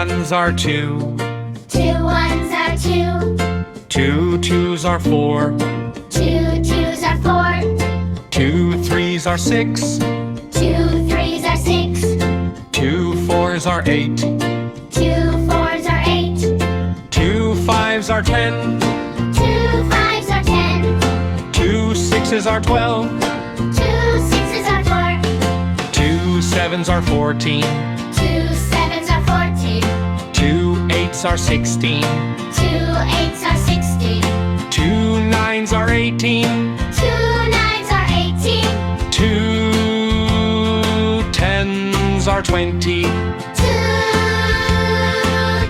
ones are 2. 2 ones are 2. 2 twos are 4. 2 twos are 4. 2 threes are 6. 2 threes are 6. 2 fours are 8. 2 fours are 8. 2 fives are 10. 2 fives are 10. 2 sixes are 12. 2 sixes are 4. 2 sevens are 14. 2 sevens are 14. 2 eights are 16. 2 eights are 16. 2 nines are 18. 2 nines are 18. 2 tens are 20. 2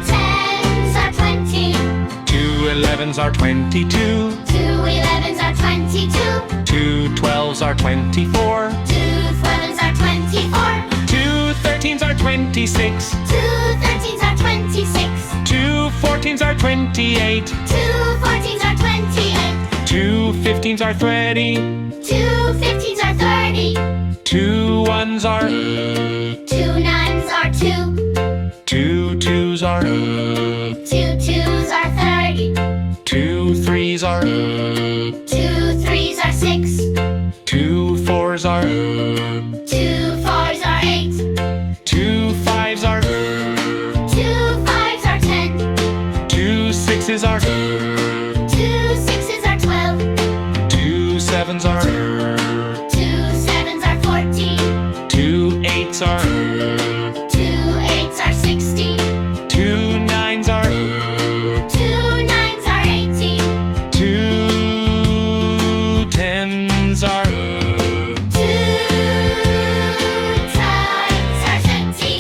tens are 20. 2 elevens are 22. 2 elevens are 22. 2 twelves are 24. 2 twelves are 24. 2 13s are 26. 2 13s are 26. 2 14s are 28. 2 14s are 28. 2 15s are 30. 2 15s are 30. 2 ones are 2 nines are 2. 2 twos are 2 twos are 30. 2 threes are 2 threes are 6. 2 fours are 2 fours are 8. 2 fives are 2 fives are 10. 2 sixes are 2 sixes are 12. 2 sevens are 2 sevens are 14. 2 eights are 2 eights are 16. 2 nines are 2 nines are 18. 2 tens are 2 tens are 20.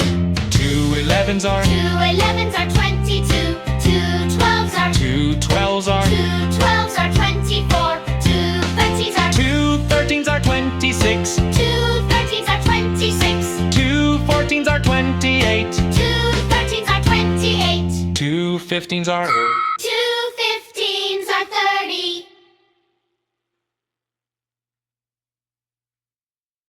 2 elevens are 2 elevens are 22. 2 twelves are 2 twelves are 2 twelves are 24. 2 13s are 2 13s are 26. 2 13s are 26. 2 14s are 28. 2 13s are 28. 2 15s are